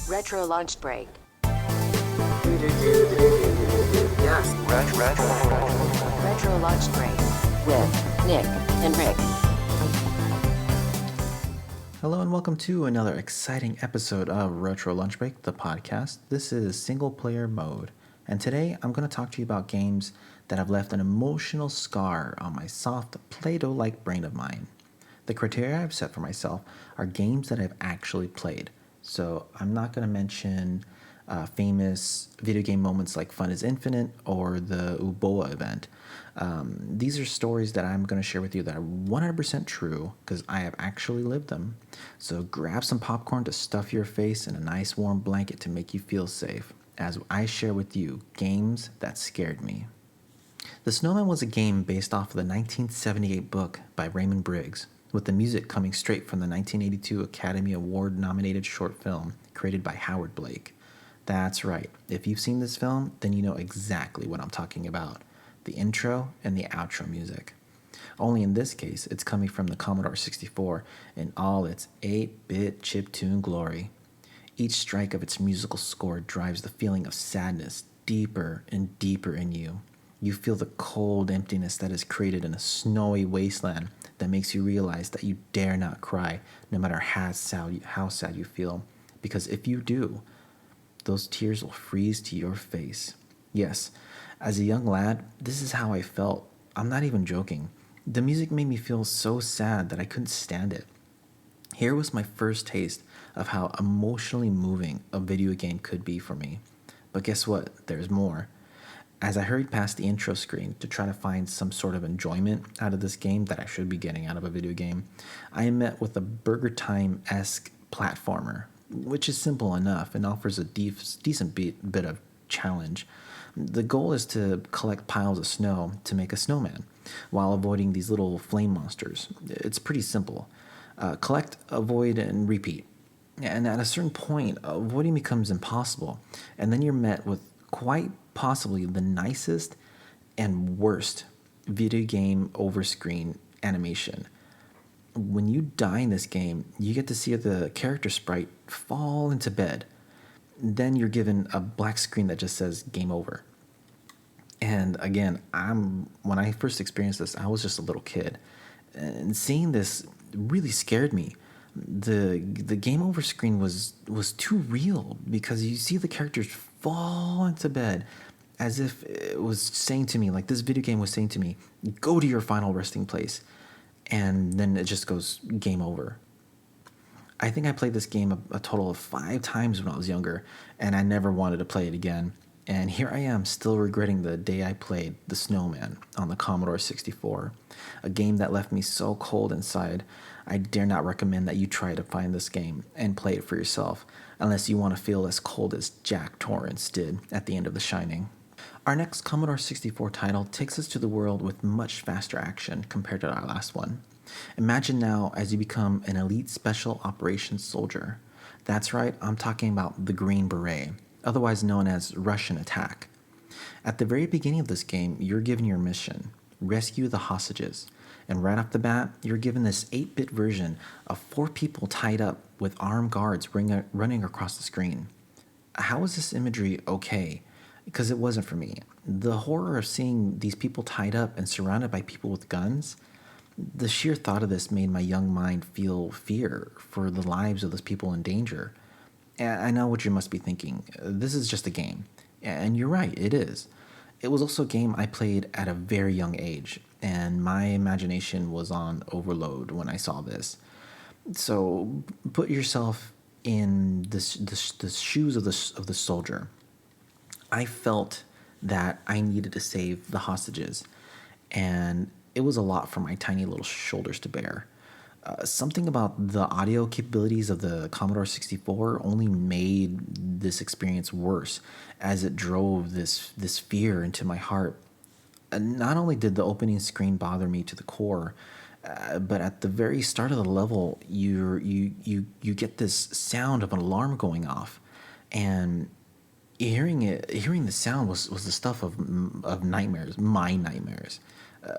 Retro lunch break. Yes. Retro lunch break with Nick and Rick. Hello and welcome to another exciting episode of Retro Lunch Break, the podcast. This is single player mode, and today I'm going to talk to you about games that have left an emotional scar on my soft Play-Doh-like brain of mine. The criteria I've set for myself are games that I've actually played, so I'm not going to mention famous video game moments like Fun is Infinite or the Uboa event. These are stories that I'm going to share with you that are 100% true because I have actually lived them. So grab some popcorn to stuff your face and a nice warm blanket to make you feel safe as I share with you games that scared me. The Snowman was a game based off of the 1978 book by Raymond Briggs, with the music coming straight from the 1982 Academy Award nominated short film created by Howard Blake. That's right, if you've seen this film, then you know exactly what I'm talking about. The intro and the outro music. Only in this case, it's coming from the Commodore 64 in all its 8-bit chiptune glory. Each strike of its musical score drives the feeling of sadness deeper and deeper in you. You feel the cold emptiness that is created in a snowy wasteland that makes you realize that you dare not cry no matter how sad you feel. Because if you do, those tears will freeze to your face. Yes, as a young lad, this is how I felt. I'm not even joking. The music made me feel so sad that I couldn't stand it. Here was my first taste of how emotionally moving a video game could be for me. But guess what? There's more. As I hurried past the intro screen to try to find some sort of enjoyment out of this game that I should be getting out of a video game, I am met with a Burger Time-esque platformer, which is simple enough and offers a decent bit of challenge. The goal is to collect piles of snow to make a snowman while avoiding these little flame monsters. It's pretty simple. Collect, avoid, and repeat. And at a certain point, avoiding becomes impossible, and then you're met with quite possibly the nicest and worst video game over-screen animation. When you die in this game, you get to see the character sprite fall into bed. Then you're given a black screen that just says game over. And again, when I first experienced this, I was just a little kid. And seeing this really scared me. The game over screen was too real because you see the characters fall into bed as if it was saying to me, like this video game was saying to me, go to your final resting place. And then it just goes game over. I think I played this game a total of 5 times when I was younger, and I never wanted to play it again. And here I am still regretting the day I played The Snowman on the Commodore 64, a game that left me so cold inside. I dare not recommend that you try to find this game and play it for yourself, unless you want to feel as cold as Jack Torrance did at the end of The Shining. Our next Commodore 64 title takes us to the world with much faster action compared to our last one. Imagine now as you become an elite special operations soldier. That's right, I'm talking about the Green Beret, otherwise known as Russian Attack. At the very beginning of this game, you're given your mission, rescue the hostages. And right off the bat, you're given this 8-bit version of 4 people tied up with armed guards running across the screen. How is this imagery okay? Because it wasn't for me. The horror of seeing these people tied up and surrounded by people with guns, the sheer thought of this made my young mind feel fear for the lives of those people in danger. And I know what you must be thinking. This is just a game. And you're right, it is. It was also a game I played at a very young age, and my imagination was on overload when I saw this. So put yourself in the shoes of the soldier. I felt that I needed to save the hostages, and it was a lot for my tiny little shoulders to bear. Something about the audio capabilities of the Commodore 64 only made this experience worse, as it drove this fear into my heart. Not only did the opening screen bother me to the core, but at the very start of the level, you get this sound of an alarm going off, and hearing the sound was the stuff of nightmares, my nightmares.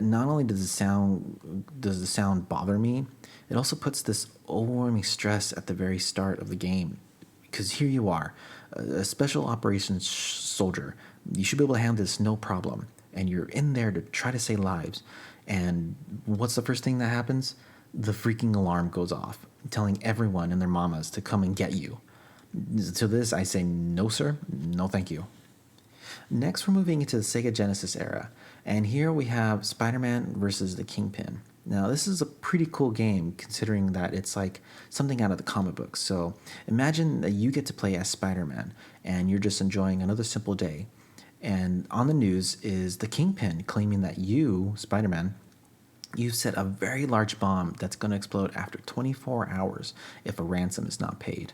Not only does the sound bother me, it also puts this overwhelming stress at the very start of the game, because here you are, a special operations soldier. You should be able to handle this no problem. And you're in there to try to save lives. And what's the first thing that happens? The freaking alarm goes off, telling everyone and their mamas to come and get you. To this, I say, no, sir, no, thank you. Next, we're moving into the Sega Genesis era, and here we have Spider-Man versus the Kingpin. Now, this is a pretty cool game, considering that it's like something out of the comic books. So imagine that you get to play as Spider-Man, and you're just enjoying another simple day. And on the news is the Kingpin claiming that you, Spider-Man, you've set a very large bomb that's going to explode after 24 hours if a ransom is not paid.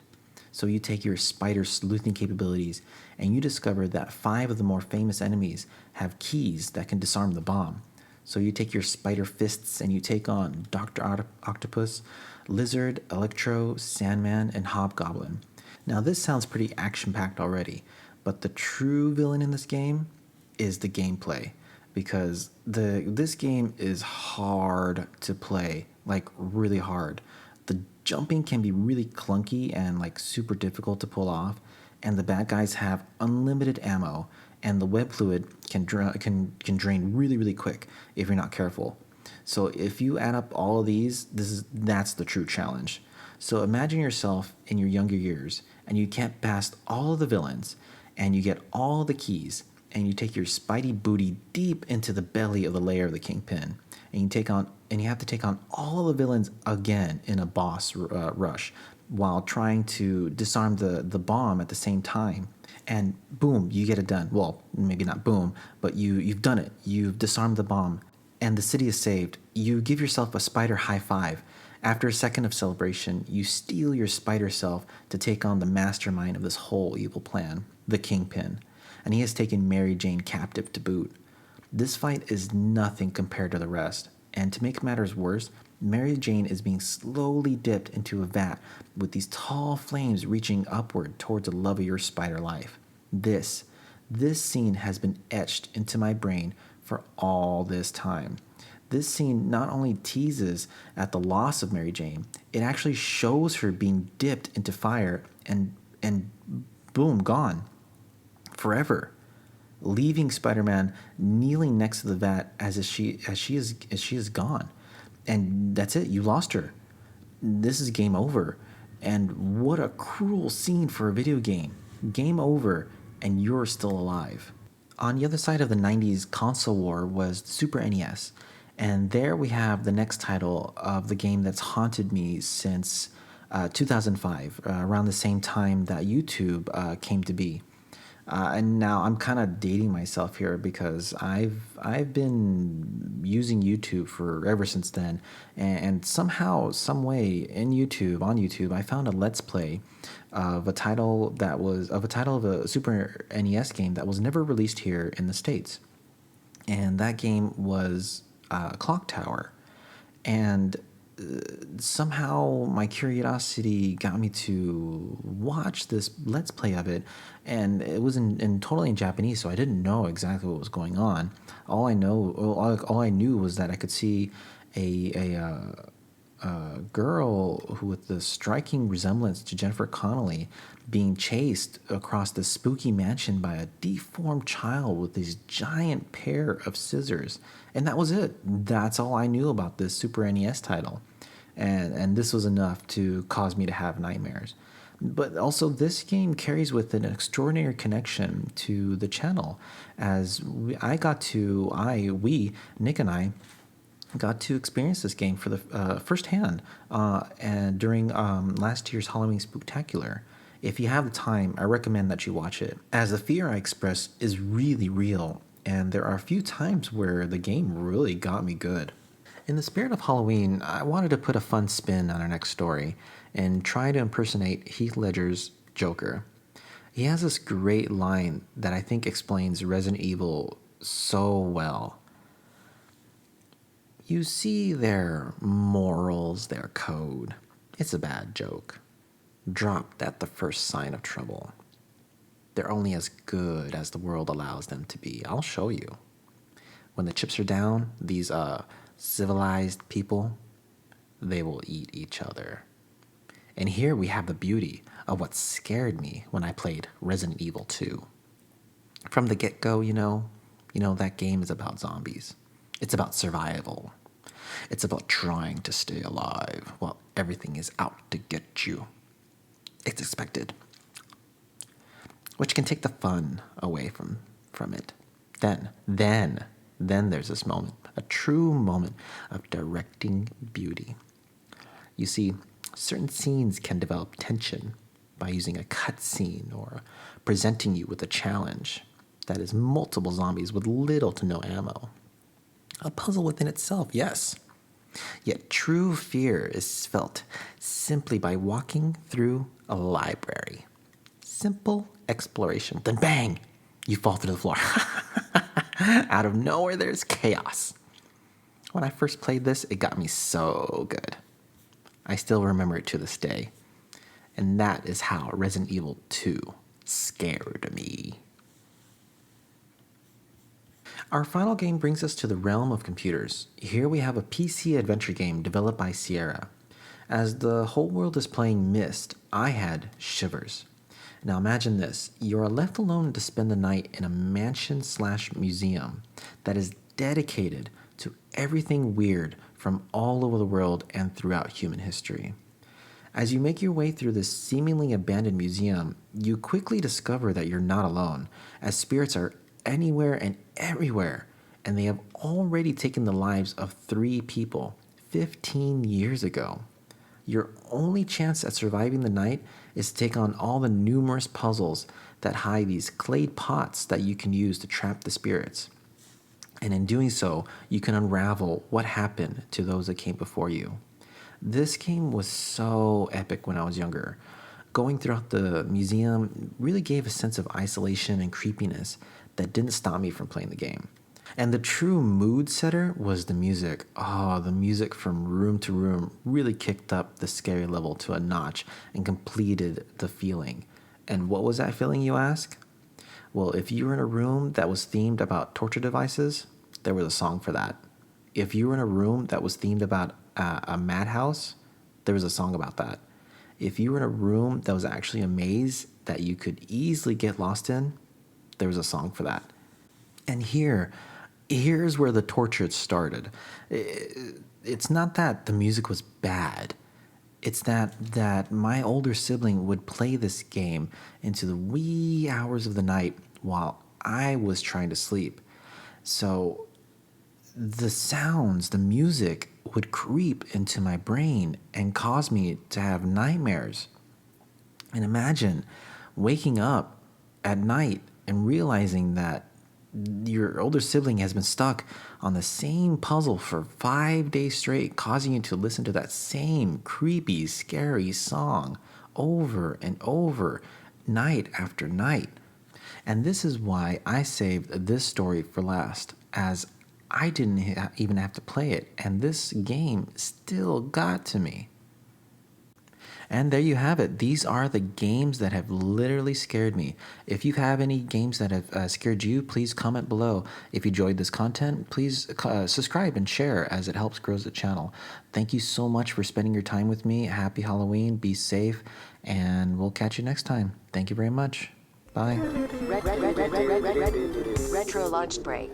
So you take your spider sleuthing capabilities and you discover that 5 of the more famous enemies have keys that can disarm the bomb. So you take your spider fists and you take on Dr. Octopus, Lizard, Electro, Sandman, and Hobgoblin. Now this sounds pretty action-packed already, but the true villain in this game is the gameplay, because this game is hard to play, like really hard. The jumping can be really clunky and like super difficult to pull off, and the bad guys have unlimited ammo, and the web fluid can drain really, really quick if you're not careful. So if you add up all of these, that's the true challenge. So imagine yourself in your younger years, and you get past all of the villains, and you get all the keys, and you take your spidey booty deep into the belly of the lair of the Kingpin, and you have to take on all the villains again in a boss rush, while trying to disarm the bomb at the same time. And boom, you get it done. Well, maybe not boom, but you've done it. You've disarmed the bomb, and the city is saved. You give yourself a spider high five. After a second of celebration, you steel your spider self to take on the mastermind of this whole evil plan, the Kingpin, and he has taken Mary Jane captive to boot. This fight is nothing compared to the rest, and to make matters worse, Mary Jane is being slowly dipped into a vat with these tall flames reaching upward towards the love of your spider life. This scene has been etched into my brain for all this time. This scene not only teases at the loss of Mary Jane, it actually shows her being dipped into fire and boom, gone. Forever. Leaving Spider-Man kneeling next to the vat as she is gone. And that's it, you lost her. This is game over. And what a cruel scene for a video game. Game over, and you're still alive. On the other side of the 90s console war was the Super NES. And there we have the next title of the game that's haunted me since 2005, around the same time that YouTube came to be. And now I'm kind of dating myself here because I've been using YouTube for ever since then, and somehow, some way on YouTube, I found a Let's Play of a title of a Super NES game that was never released here in the States, and that game was Clock Tower, and somehow my curiosity got me to watch this Let's Play of it, and it was totally in Japanese, so I didn't know exactly what was going on. All I knew was that I could see a girl who, with the striking resemblance to Jennifer Connelly, being chased across the spooky mansion by a deformed child with this giant pair of scissors. And that was it. That's all I knew about this Super NES title. And this was enough to cause me to have nightmares. But also, this game carries with it an extraordinary connection to the channel, as Nick and I, got to experience this game for the firsthand and during last year's Halloween Spooktacular. If you have the time, I recommend that you watch it, as the fear I express is really real, and there are a few times where the game really got me good. In the spirit of Halloween, I wanted to put a fun spin on our next story and try to impersonate Heath Ledger's Joker. He has this great line that I think explains Resident Evil so well. You see their morals, their code. It's a bad joke. Dropped at the first sign of trouble. They're only as good as the world allows them to be. I'll show you. When the chips are down, these civilized people, they will eat each other. And here we have the beauty of what scared me when I played Resident Evil 2. From the get-go, that game is about zombies. It's about survival. It's about trying to stay alive while everything is out to get you. It's expected, which can take the fun away from it. Then there's this moment, a true moment of directing beauty. You see, certain scenes can develop tension by using a cutscene or presenting you with a challenge that is multiple zombies with little to no ammo. A puzzle within itself, yes. Yet true fear is felt simply by walking through a library. Simple exploration, then bang, you fall through the floor. Out of nowhere, there's chaos. When I first played this, it got me so good. I still remember it to this day. And that is how Resident Evil 2 scared me. Our final game brings us to the realm of computers. Here we have a PC adventure game developed by Sierra. As the whole world is playing Myst, I had shivers. Now imagine this. You are left alone to spend the night in a mansion/museum that is dedicated to everything weird from all over the world and throughout human history. As you make your way through this seemingly abandoned museum, you quickly discover that you're not alone, as spirits are anywhere and everywhere, and they have already taken the lives of 3 people 15 years ago. Your only chance at surviving the night is to take on all the numerous puzzles that hide these clay pots that you can use to trap the spirits. And in doing so, you can unravel what happened to those that came before you. This game was so epic when I was younger. Going throughout the museum really gave a sense of isolation and creepiness that didn't stop me from playing the game. And the true mood setter was the music. Oh, the music from room to room really kicked up the scary level to a notch and completed the feeling. And what was that feeling, you ask? Well, if you were in a room that was themed about torture devices, there was a song for that. If you were in a room that was themed about a madhouse, there was a song about that. If you were in a room that was actually a maze that you could easily get lost in, there was a song for that. And here's where the torture started. It's not that the music was bad. It's that my older sibling would play this game into the wee hours of the night while I was trying to sleep. So the sounds, the music would creep into my brain and cause me to have nightmares. And imagine waking up at night and realizing that your older sibling has been stuck on the same puzzle for 5 days straight, causing you to listen to that same creepy, scary song over and over, night after night. And this is why I saved this story for last, as I didn't even have to play it, and this game still got to me. And there you have it. These are the games that have literally scared me. If you have any games that have scared you, please comment below. If you enjoyed this content, please subscribe and share, as it helps grow the channel. Thank you so much for spending your time with me. Happy Halloween. Be safe, and we'll catch you next time. Thank you very much. Bye. Retro lunch break.